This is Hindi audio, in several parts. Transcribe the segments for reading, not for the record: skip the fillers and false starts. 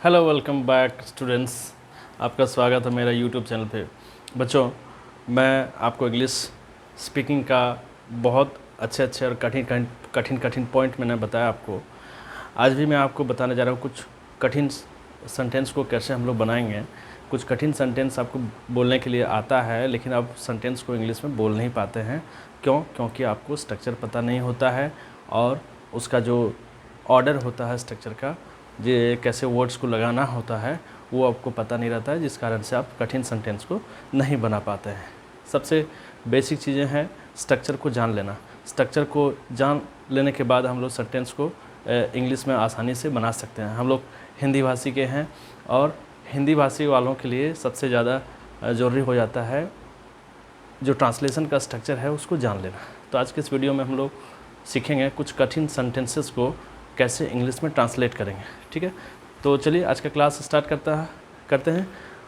Hello welcome back students. आपका स्वागत है मेरा यूट्यूब चैनल पे। बच्चों, मैं आपको इंग्लिश स्पीकिंग का बहुत अच्छे और कठिन पॉइंट मैंने बताया आपको। आज भी मैं आपको बताने जा रहा हूँ कुछ कठिन सेंटेंस को कैसे हम लोग बनाएंगे। कुछ कठिन सेंटेंस आपको बोलने के लिए आता है, लेकिन आप सेंटेंस को इंग्लिश में बोल नहीं पाते हैं। क्योंकि आपको स्ट्रक्चर पता नहीं होता है और उसका जो ऑर्डर होता है स्ट्रक्चर का, ये कैसे वर्ड्स को लगाना होता है, वो आपको पता नहीं रहता है, जिस कारण से आप कठिन सेंटेंस को नहीं बना पाते हैं। सबसे बेसिक चीज़ें हैं स्ट्रक्चर को जान लेना। स्ट्रक्चर को जान लेने के बाद हम लोग सेंटेंस को इंग्लिश में आसानी से बना सकते हैं। हम लोग हिंदी भाषी के हैं और हिंदी भाषी वालों के लिए सबसे ज़्यादा ज़रूरी हो जाता है जो ट्रांसलेशन का स्ट्रक्चर है उसको जान लेना। तो आज के इस वीडियो में हम लोग सीखेंगे कुछ कठिन सेंटेंसेस को कैसे इंग्लिश में ट्रांसलेट करेंगे। ठीक है, तो चलिए आज का क्लास स्टार्ट करते हैं।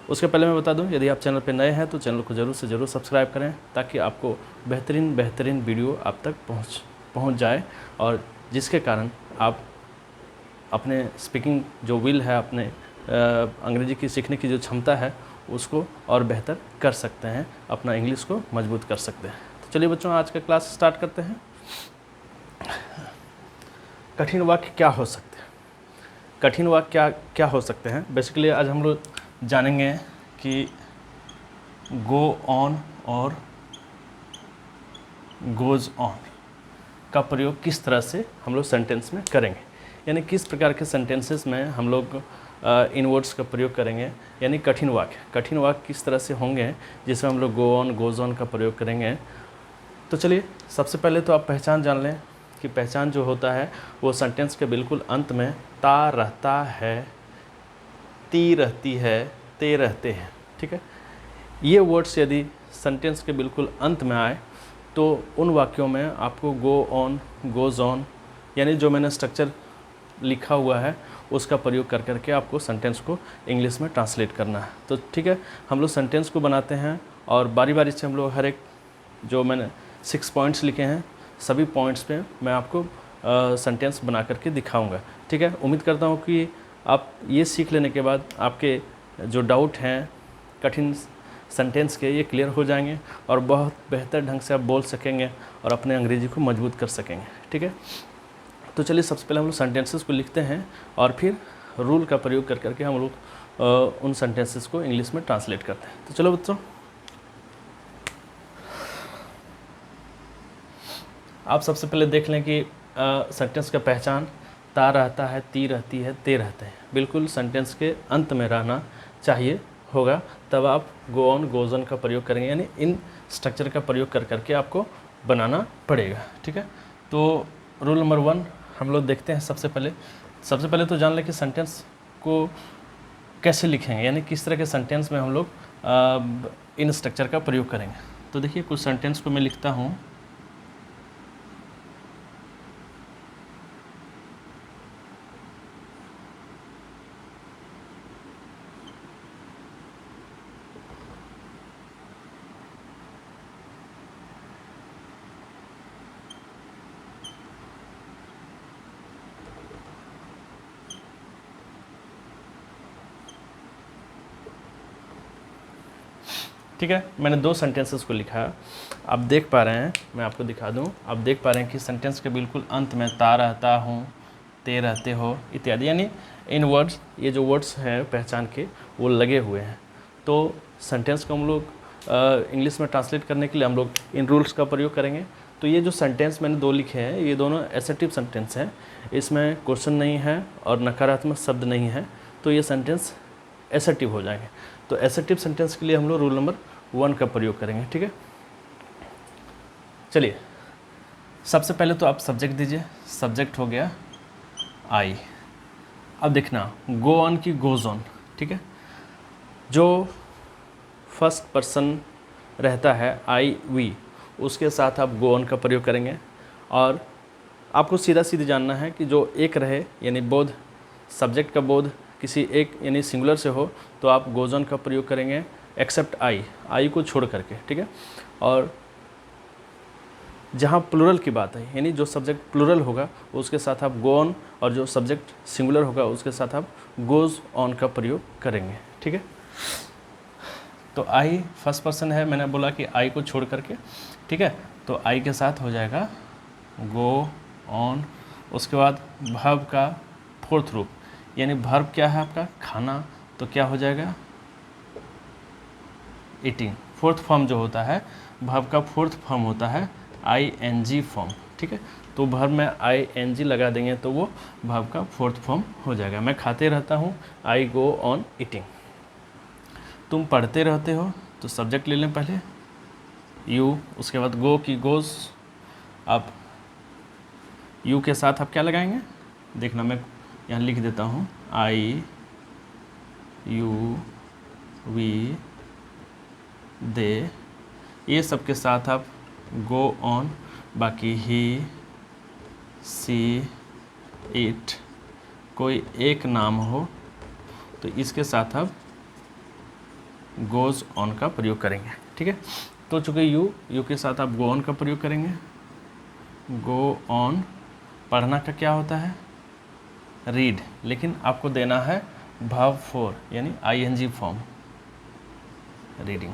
उसके पहले मैं बता दूं, यदि आप चैनल पर नए हैं तो चैनल को ज़रूर से ज़रूर सब्सक्राइब करें, ताकि आपको बेहतरीन वीडियो आप तक पहुंच जाए, और जिसके कारण आप अपने स्पीकिंग जो विल है, अपने अंग्रेजी की सीखने की जो क्षमता है, उसको और बेहतर कर सकते हैं, अपना इंग्लिश को मजबूत कर सकते हैं। तो चलिए बच्चों, आज का क्लास स्टार्ट करते हैं। कठिन वाक्य क्या हो सकते हैं? कठिन वाक्य क्या हो सकते हैं? बेसिकली आज हम लोग जानेंगे कि गो ऑन और गोज़ ऑन का प्रयोग किस तरह से हम लोग सेंटेंस में करेंगे, यानी किस प्रकार के सेंटेंसेस में हम लोग इन वर्ड्स का प्रयोग करेंगे, यानी कठिन वाक्य किस तरह से होंगे जिसमें हम लोग गो ऑन गोज़ ऑन का प्रयोग करेंगे। तो चलिए, सबसे पहले तो आप पहचान जान लें कि पहचान जो होता है वो सेंटेंस के बिल्कुल अंत में ता रहता है, ती रहती है, ते रहते हैं। ठीक है, ये वर्ड्स यदि सेंटेंस के बिल्कुल अंत में आए तो उन वाक्यों में आपको गो ऑन गोज़ ऑन, यानी जो मैंने स्ट्रक्चर लिखा हुआ है उसका प्रयोग कर करके आपको सेंटेंस को इंग्लिश में ट्रांसलेट करना है। तो ठीक है, हम लोग सेंटेंस को बनाते हैं और बारी बारी से हम लोग हर एक जो मैंने 6 पॉइंट्स लिखे हैं, सभी पॉइंट्स पे मैं आपको सेंटेंस बना करके दिखाऊंगा। ठीक है, उम्मीद करता हूँ कि आप ये सीख लेने के बाद आपके जो डाउट हैं कठिन सेंटेंस के, ये क्लियर हो जाएंगे और बहुत बेहतर ढंग से आप बोल सकेंगे और अपने अंग्रेजी को मजबूत कर सकेंगे। ठीक है, तो चलिए सबसे पहले हम लोग सेंटेंसेस को लिखते हैं और फिर रूल का प्रयोग कर करके हम लोग उन सेंटेंसेस को इंग्लिश में ट्रांसलेट करते हैं। तो चलो बच्चों, आप सबसे पहले देख लें कि सेंटेंस का पहचान ता रहता है, ती रहती है, ते रहते हैं, बिल्कुल सेंटेंस के अंत में रहना चाहिए होगा, तब आप गो ऑन गोज़ ऑन का प्रयोग करेंगे, यानी इन स्ट्रक्चर का प्रयोग कर करके आपको बनाना पड़ेगा। ठीक है, तो रूल नंबर 1 हम लोग देखते हैं। सबसे पहले तो जान लें कि सेंटेंस को कैसे लिखेंगे, यानी किस तरह के सेंटेंस में हम लोग इन स्ट्रक्चर का प्रयोग करेंगे। तो देखिए, कुछ सेंटेंस को मैं लिखता हूँ। ठीक है, मैंने 2 सेंटेंसेस को लिखा है। आप देख पा रहे हैं, मैं आपको दिखा दूं, आप देख पा रहे हैं कि सेंटेंस के बिल्कुल अंत में ता रहता हूँ, ते रहते हो इत्यादि, यानी इन वर्ड्स, ये जो वर्ड्स हैं पहचान के, वो लगे हुए हैं। तो सेंटेंस को हम लोग इंग्लिश में ट्रांसलेट करने के लिए हम लोग इन रूल्स का प्रयोग करेंगे। तो ये जो सेंटेंस मैंने 2 लिखे हैं, ये दोनों एसर्टिव सेंटेंस हैं, इसमें क्वेश्चन नहीं है और नकारात्मक शब्द नहीं है, तो ये सेंटेंस एसर्टिव हो जाएंगे। तो एसर्टिव सेंटेंस के लिए हम लोग रूल नंबर 1 का प्रयोग करेंगे। ठीक है, चलिए सबसे पहले तो आप सब्जेक्ट दीजिए। सब्जेक्ट हो गया आई। अब देखना गो ऑन की गोज़ ऑन। ठीक है, जो फर्स्ट पर्सन रहता है आई वी, उसके साथ आप गो ऑन का प्रयोग करेंगे। और आपको सीधी जानना है कि जो एक रहे, यानी बोध, सब्जेक्ट का बोध किसी एक यानी सिंगुलर से हो, तो आप गोज़ ऑन का प्रयोग करेंगे, एक्सेप्ट आई को छोड़ करके। ठीक है, और जहाँ प्लूरल की बात है, यानी जो सब्जेक्ट प्लूरल होगा उसके साथ आप गो ऑन, और जो सब्जेक्ट सिंगुलर होगा उसके साथ आप गोज़ ऑन का प्रयोग करेंगे। ठीक है, तो आई फर्स्ट पर्सन है, मैंने बोला कि आई को छोड़ करके, ठीक है, तो आई के साथ हो जाएगा गो ऑन। उसके बाद वर्ब का फोर्थ रूप, यानी वर्ब क्या है आपका खाना, तो क्या हो जाएगा ईटिंग। फोर्थ फॉर्म जो होता है वर्ब का फोर्थ फॉर्म होता है ING फॉर्म। ठीक है, तो वर्ब में ING लगा देंगे तो वो वर्ब का फोर्थ फॉर्म हो जाएगा। मैं खाते रहता हूँ, आई गो ऑन ईटिंग। तुम पढ़ते रहते हो, तो सब्जेक्ट ले लें पहले यू, उसके बाद गो की गोज़। आप यू के साथ आप क्या लगाएंगे, देखना मैं यहाँ लिख देता हूँ, आई यू वी दे, ये सब के साथ आप गो ऑन। बाकी ही सी इट, कोई एक नाम हो तो इसके साथ आप गोज़ ऑन का प्रयोग करेंगे। ठीक है, तो चूँकि यू के साथ आप गो ऑन का प्रयोग करेंगे। गो ऑन पढ़ना का क्या होता है रीड, लेकिन आपको देना है वर्ब फोर यानी ING फॉर्म, रीडिंग।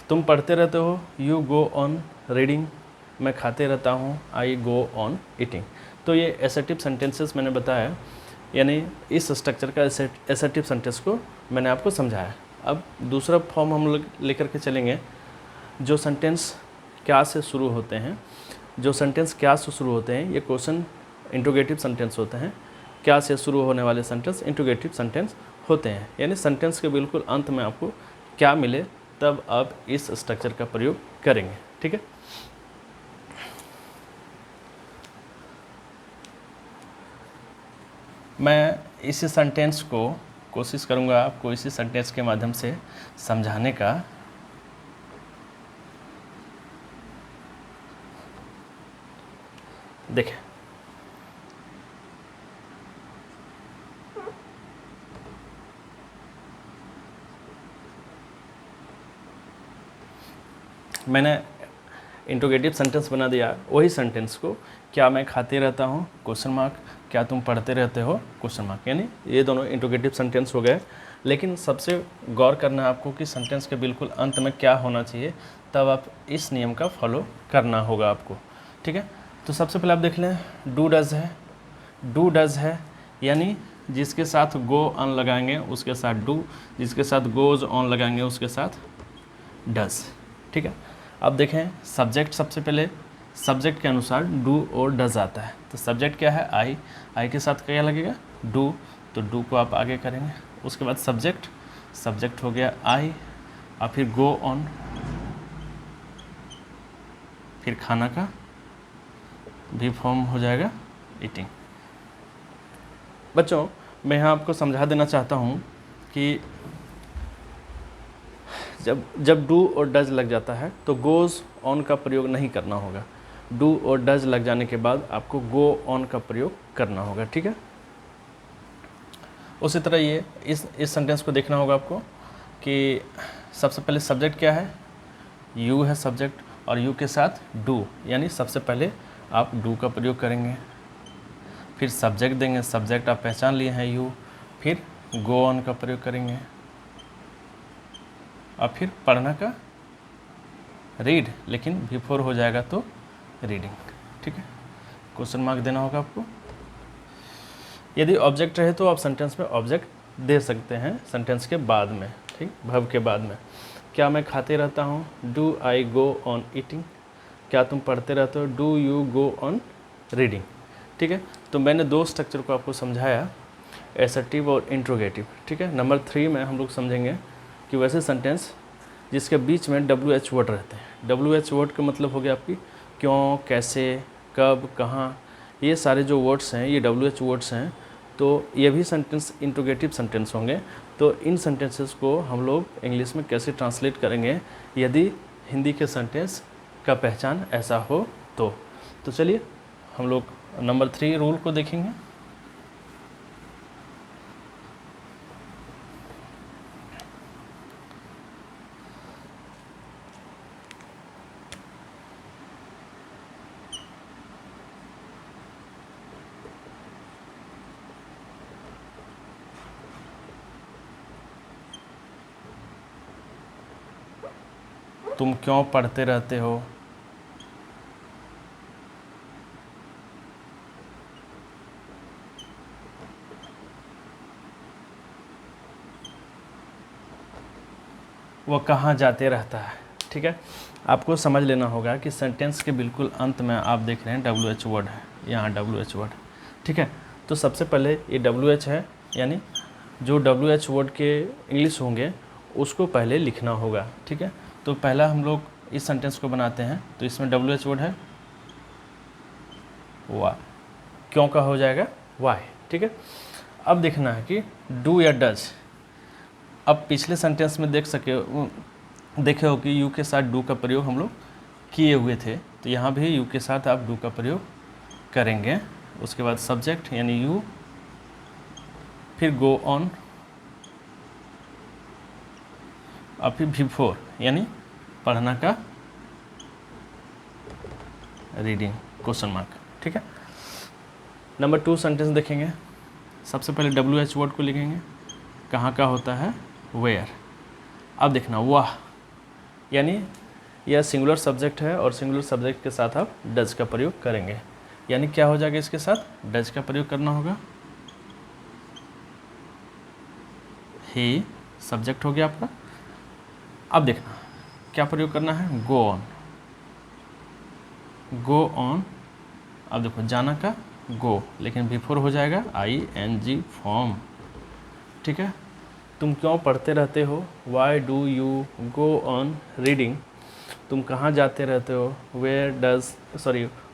तुम पढ़ते रहते हो, यू गो ऑन रीडिंग। मैं खाते रहता हूँ, आई गो ऑन ईटिंग। तो ये एसर्टिव सेंटेंसेस मैंने बताया, यानी इस स्ट्रक्चर का एसर्टिव सेंटेंस को मैंने आपको समझाया। अब दूसरा फॉर्म हम लोग लेकर के चलेंगे, जो सेंटेंस क्या से शुरू होते हैं। जो सेंटेंस क्या से शुरू होते हैं ये क्वेश्चन इंट्रोगेटिव सेंटेंस होते हैं। क्या से शुरू होने वाले सेंटेंस इंट्रोगेटिव सेंटेंस होते हैं, यानी सेंटेंस के बिल्कुल अंत में आपको क्या मिले तब आप इस स्ट्रक्चर का प्रयोग करेंगे। ठीक है, मैं इसी सेंटेंस को कोशिश करूंगा आपको इसी सेंटेंस के माध्यम से समझाने का। देखें, मैंने इंट्रोगेटिव सेंटेंस बना दिया। वही सेंटेंस को क्या मैं खाते रहता हूँ क्वेश्चन मार्क, क्या तुम पढ़ते रहते हो क्वेश्चन मार्क, यानी ये दोनों इंट्रोगेटिव सेंटेंस हो गए। लेकिन सबसे गौर करना है आपको कि सेंटेंस के बिल्कुल अंत में क्या होना चाहिए, तब आप इस नियम का फॉलो करना होगा आपको। ठीक है, तो सबसे पहले आप देख लें, डू डज है। डू डज है यानी जिसके साथ गो ऑन लगाएंगे उसके साथ डू, जिसके साथ गोज ऑन लगाएंगे उसके साथ डज। ठीक है, अब देखें सब्जेक्ट, सबसे पहले सब्जेक्ट के अनुसार डू और डज आता है। तो सब्जेक्ट क्या है आई, आई के साथ क्या लगेगा डू, तो डू को आप आगे करेंगे। उसके बाद सब्जेक्ट, सब्जेक्ट हो गया आई, और फिर गो ऑन, फिर खाना का भी फॉर्म हो जाएगा ईटिंग। बच्चों मैं यहाँ आपको समझा देना चाहता हूँ कि जब डू और डज लग जाता है तो गोज़ ऑन का प्रयोग नहीं करना होगा। डू और डज लग जाने के बाद आपको गो ऑन का प्रयोग करना होगा। ठीक है, उसी तरह ये इस सेंटेंस को देखना होगा आपको कि सबसे पहले सब्जेक्ट क्या है, यू है सब्जेक्ट, और यू के साथ डू, यानी सबसे पहले आप डू का प्रयोग करेंगे, फिर सब्जेक्ट देंगे, सब्जेक्ट आप पहचान लिए हैं यू, फिर गो ऑन का प्रयोग करेंगे, और फिर पढ़ना का रीड, लेकिन बिफोर हो जाएगा तो रीडिंग। ठीक है, क्वेश्चन मार्क देना होगा आपको। यदि ऑब्जेक्ट रहे तो आप सेंटेंस में ऑब्जेक्ट दे सकते हैं सेंटेंस के बाद में। ठीक, वर्ब के बाद में। क्या मैं खाते रहता हूँ, do I go on eating. क्या तुम पढ़ते रहते हो, do you go on reading. ठीक है, तो मैंने दो स्ट्रक्चर को आपको समझाया, एसर्टिव और इंट्रोगेटिव। ठीक है, नंबर 3 में हम लोग समझेंगे कि वैसे सेंटेंस जिसके बीच में WH वर्ड रहते हैं। WH वर्ड का मतलब हो गया आपकी क्यों, कैसे, कब, कहाँ, ये सारे जो वर्ड्स हैं ये WH वर्ड्स हैं। तो ये भी सेंटेंस इंट्रोगेटिव सेंटेंस होंगे। तो इन सेंटेंसेस को हम लोग इंग्लिश में कैसे ट्रांसलेट करेंगे यदि हिंदी के सेंटेंस का पहचान ऐसा हो तो चलिए हम लोग नंबर 3 रूल को देखेंगे। तुम क्यों पढ़ते रहते हो, वह कहाँ जाते रहता है। ठीक है, आपको समझ लेना होगा कि सेंटेंस के बिल्कुल अंत में आप देख रहे हैं WH वर्ड है, यहाँ WH वर्ड। ठीक है, तो सबसे पहले ये WH है, यानी जो WH वर्ड के इंग्लिश होंगे उसको पहले लिखना होगा। ठीक है, तो पहला हम लोग इस सेंटेंस को बनाते हैं, तो इसमें WH वर्ड है वाई, क्यों का हो जाएगा वाई। ठीक है, अब देखना है कि डू या डज। अब पिछले सेंटेंस में देखे हो कि यू के साथ डू का प्रयोग हम लोग किए हुए थे, तो यहाँ भी यू के साथ आप डू का प्रयोग करेंगे। उसके बाद सब्जेक्ट यानी यू, फिर गो ऑन, और फिर बिफोर यानी पढ़ना का रीडिंग क्वेश्चन मार्क। ठीक है, नंबर 2 सेंटेंस देखेंगे। सबसे पहले WH वर्ड को लिखेंगे, कहाँ का होता है वेयर। अब देखना वाह, यानी यह सिंगुलर सब्जेक्ट है और सिंगुलर सब्जेक्ट के साथ आप डज का प्रयोग करेंगे, यानी क्या हो जाएगा, इसके साथ डज का प्रयोग करना होगा। ही सब्जेक्ट हो गया आपका। अब देखना क्या प्रयोग करना है, गो ऑन, गो ऑन। अब देखो जाना का गो, लेकिन बिफोर हो जाएगा ING फॉर्म। ठीक है, तुम क्यों पढ़ते रहते हो, why do you go on reading. तुम कहाँ जाते रहते हो, वेयर डज,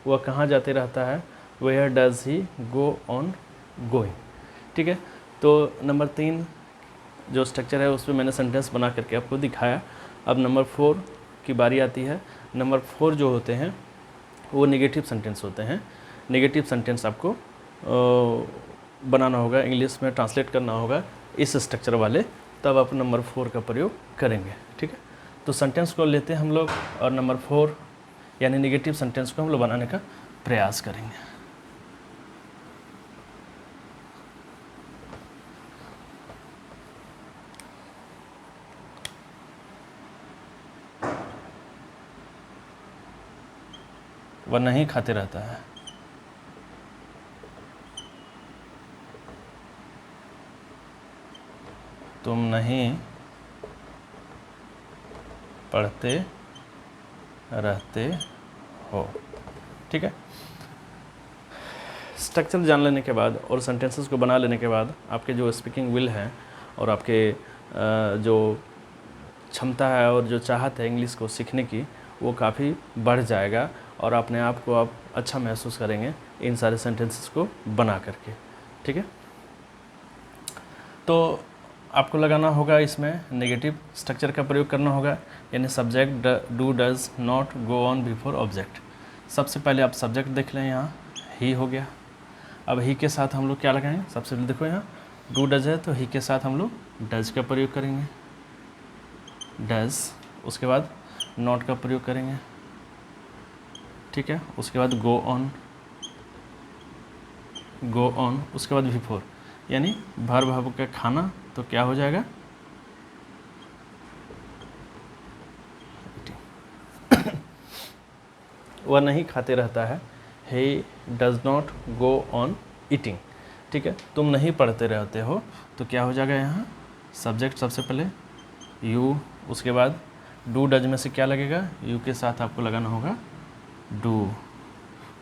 वह कहाँ जाते रहता है, where does he go on going. ठीक है, तो नंबर 3 जो स्ट्रक्चर है उस पर मैंने सेंटेंस बना करके आपको दिखाया। अब नंबर 4 की बारी आती है। नंबर 4 जो होते हैं वो नेगेटिव सेंटेंस होते हैं। नेगेटिव सेंटेंस आपको बनाना होगा, इंग्लिश में ट्रांसलेट करना होगा इस स्ट्रक्चर वाले, तब आप नंबर 4 का प्रयोग करेंगे। ठीक है, तो सेंटेंस को लेते हैं हम लोग और नंबर 4 यानी नेगेटिव सेंटेंस को हम लोग बनाने का प्रयास करेंगे। वह नहीं खाते रहता है, तुम नहीं पढ़ते रहते हो। ठीक है, स्ट्रक्चर जान लेने के बाद और सेंटेंसेस को बना लेने के बाद आपके जो स्पीकिंग विल है और आपके जो क्षमता है और जो चाहत है इंग्लिश को सीखने की, वो काफ़ी बढ़ जाएगा और अपने आप को आप अच्छा महसूस करेंगे इन सारे सेंटेंसेस को बना करके। ठीक है, तो आपको लगाना होगा इसमें नेगेटिव स्ट्रक्चर का प्रयोग करना होगा, यानी subject do does not go on before object. सबसे पहले आप सब्जेक्ट देख लें, यहाँ ही हो गया। अब ही के साथ हम लोग क्या लगाएंगे, सबसे पहले देखो यहाँ डू डज है, तो ही के साथ हम लोग डज का प्रयोग करेंगे, डज। उसके बाद नॉट का प्रयोग करेंगे। ठीक है, उसके बाद गो ऑन, गो ऑन। उसके बाद बिफोर यानी भर भाव का खाना, तो क्या हो जाएगा वह नहीं खाते रहता है, he does not go on eating. ठीक है, तुम नहीं पढ़ते रहते हो, तो क्या हो जाएगा यहाँ सब्जेक्ट सबसे पहले यू, उसके बाद डू डज में से क्या लगेगा, यू के साथ आपको लगाना होगा डू,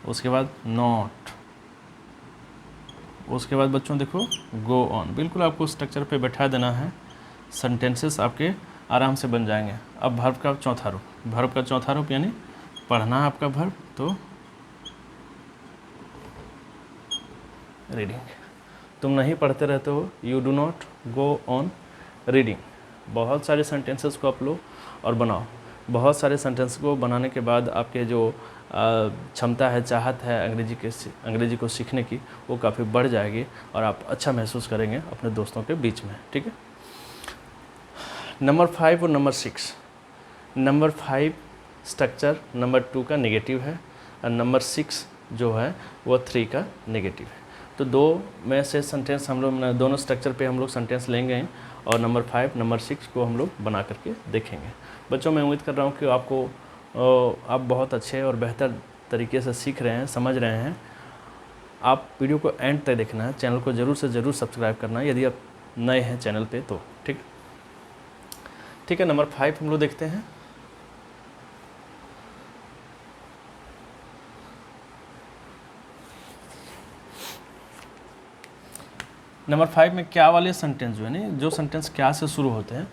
उसके बाद नॉट, उसके बाद बच्चों देखो गो ऑन। बिल्कुल आपको स्ट्रक्चर पे बैठा देना है, सेंटेंसेस आपके आराम से बन जाएंगे। अब वर्ब का चौथा रूप, वर्ब का चौथा रूप यानी पढ़ना आपका वर्ब, तो रीडिंग। तुम नहीं पढ़ते रहते हो, you do not go on reading. बहुत सारे सेंटेंसेस को आप लो और बनाओ। बहुत सारे सेंटेंस को बनाने के बाद आपके जो क्षमता है, चाहत है अंग्रेजी को सीखने की, वो काफ़ी बढ़ जाएगी और आप अच्छा महसूस करेंगे अपने दोस्तों के बीच में। ठीक है, नंबर 5 और नंबर 6। नंबर 5 स्ट्रक्चर नंबर 2 का नेगेटिव है और नंबर 6 जो है वो 3 का नेगेटिव है। तो दो में से सेंटेंस हम लोग दोनों स्ट्रक्चर पे हम लोग सेंटेंस लेंगे और नंबर 5, नंबर 6 को हम लोग बना करके देखेंगे। बच्चों, मैं उम्मीद कर रहा हूँ कि आप बहुत अच्छे और बेहतर तरीके से सीख रहे हैं, समझ रहे हैं। आप वीडियो को एंड तक देखना है, चैनल को ज़रूर से ज़रूर सब्सक्राइब करना है यदि आप नए हैं चैनल पे तो। ठीक है, नंबर 5 हम लोग देखते हैं। नंबर 5 में क्या वाले सेंटेंस जो है ना, जो सेंटेंस क्या से शुरू होते हैं,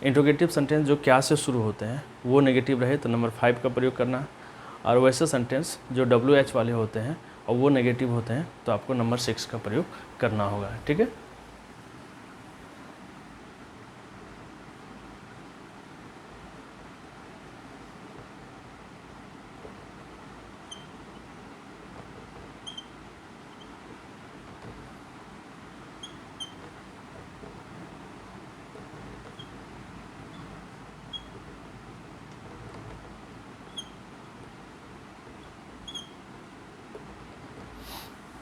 इंट्रोगेटिव सेंटेंस जो क्या से शुरू होते हैं वो नेगेटिव रहे तो नंबर 5 का प्रयोग करना, और वैसे सेंटेंस जो WH वाले होते हैं और वो नेगेटिव होते हैं तो आपको नंबर 6 का प्रयोग करना होगा। ठीक है,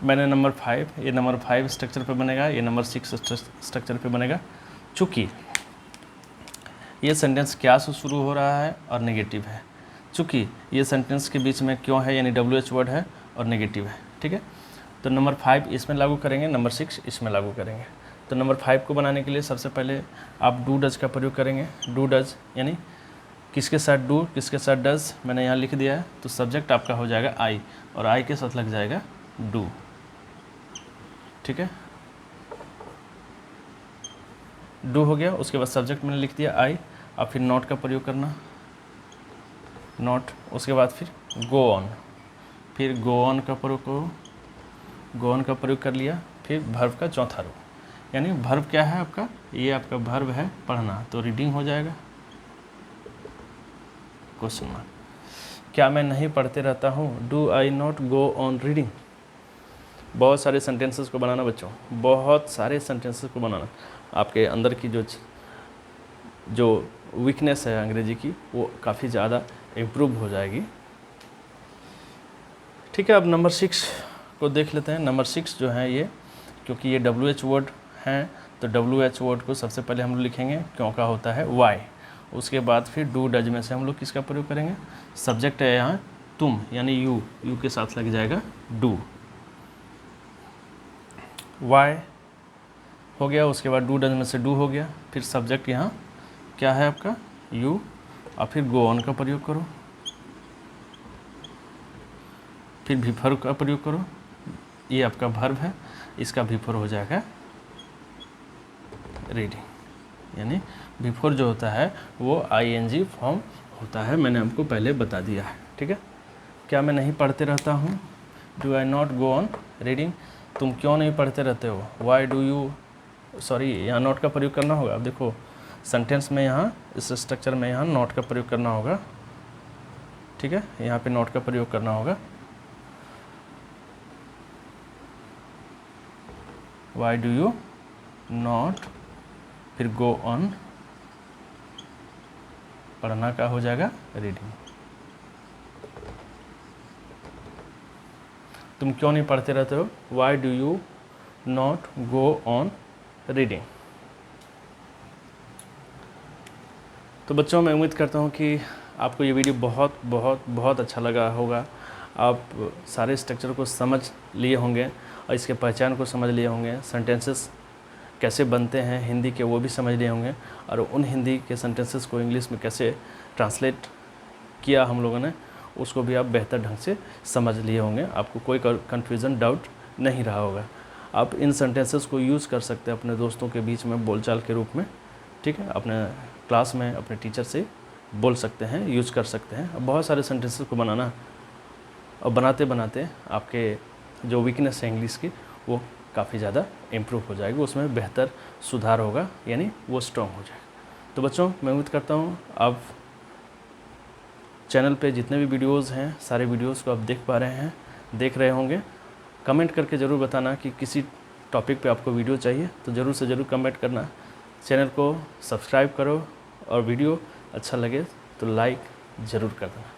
मैंने नंबर 5, ये नंबर 5 स्ट्रक्चर पे बनेगा, ये नंबर 6 स्ट्रक्चर पे बनेगा। चूँकि ये सेंटेंस क्या से शुरू हो रहा है और नेगेटिव है, चूँकि ये सेंटेंस के बीच में क्यों है यानी WH वर्ड है और नेगेटिव है। ठीक है, तो नंबर 5 इसमें लागू करेंगे, नंबर 6 इसमें लागू करेंगे। तो नंबर 5 को बनाने के लिए सबसे पहले आप डू डज का प्रयोग करेंगे। डू डज यानी किसके साथ डू, किसके साथ डज, मैंने यहाँ लिख दिया है। तो सब्जेक्ट आपका हो जाएगा आई और आई के साथ लग जाएगा डू। ठीक है, डू हो गया, उसके बाद सब्जेक्ट मैंने लिख दिया आई, अब फिर नॉट का प्रयोग करना, नॉट, उसके बाद फिर गो ऑन, फिर गो ऑन का प्रयोग करो, गो ऑन का प्रयोग कर लिया, फिर भर्व का चौथा रो, यानी भर्व क्या है आपका, ये आपका भर्व है पढ़ना, तो रीडिंग हो जाएगा। क्वेश्चन मार्क, क्या मैं नहीं पढ़ते रहता हूँ, do I not go on reading. बहुत सारे सेंटेंसेस को बनाना बच्चों, बहुत सारे सेंटेंसेस को बनाना, आपके अंदर की जो वीकनेस है अंग्रेजी की वो काफ़ी ज़्यादा इम्प्रूव हो जाएगी। ठीक है, अब नंबर 6 को देख लेते हैं। नंबर 6 जो है ये, क्योंकि ये WH वर्ड हैं तो WH वर्ड को सबसे पहले हम लोग लिखेंगे, क्यों का होता है वाई, उसके बाद फिर डू डज में से हम लोग किसका प्रयोग करेंगे, सब्जेक्ट है यहाँ तुम यानी यू, यू के साथ लग जाएगा डू, वाई हो गया, उसके बाद डू डज में से डू हो गया, फिर सब्जेक्ट यहाँ क्या है आपका यू, और फिर गो ऑन का प्रयोग करो, फिर भिफर का प्रयोग करो, ये आपका भर्व है, इसका भिफर हो जाएगा रीडिंग, यानी बिफोर जो होता है वो ING फॉर्म होता है, मैंने आपको पहले बता दिया है। ठीक है, क्या मैं नहीं पढ़ते रहता हूँ, do I not go on reading, तुम क्यों नहीं पढ़ते रहते हो, वाई डू यू, सॉरी यहाँ नॉट का प्रयोग करना होगा। अब देखो सेंटेंस में यहाँ इस स्ट्रक्चर में यहाँ नॉट का प्रयोग करना होगा। ठीक है, यहाँ पे नॉट का प्रयोग करना होगा, वाई डू यू नॉट, फिर गो ऑन, पढ़ना का हो जाएगा रीडिंग, तुम क्यों नहीं पढ़ते रहते हो, why do you not go on reading. तो बच्चों, मैं उम्मीद करता हूँ कि आपको ये वीडियो बहुत बहुत बहुत अच्छा लगा होगा, आप सारे स्ट्रक्चर को समझ लिए होंगे और इसके पहचान को समझ लिए होंगे, सेंटेंसेस कैसे बनते हैं हिंदी के वो भी समझ लिए होंगे, और उन हिंदी के सेंटेंसेस को इंग्लिश में कैसे ट्रांसलेट किया हम लोगों ने उसको भी आप बेहतर ढंग से समझ लिए होंगे, आपको कोई कन्फ्यूज़न डाउट नहीं रहा होगा। आप इन सेंटेंसेस को यूज़ कर सकते हैं अपने दोस्तों के बीच में बोलचाल के रूप में। ठीक है, अपने क्लास में अपने टीचर से बोल सकते हैं, यूज़ कर सकते हैं। अब बहुत सारे सेंटेंसेस को बनाना और बनाते बनाते आपके जो वीकनेस है इंग्लिश की वो काफ़ी ज़्यादा इम्प्रूव हो जाएगी, उसमें बेहतर सुधार होगा, यानी वो स्ट्रॉन्ग हो जाएगा। तो बच्चों, मैं उम्मीद करता हूँ आप चैनल पे जितने भी वीडियोस हैं सारे वीडियोस को आप देख रहे होंगे। कमेंट करके ज़रूर बताना कि किसी टॉपिक पे आपको वीडियो चाहिए, तो ज़रूर से ज़रूर कमेंट करना। चैनल को सब्सक्राइब करो और वीडियो अच्छा लगे तो लाइक ज़रूर कर देना।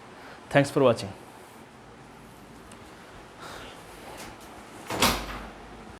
Thanks for watching.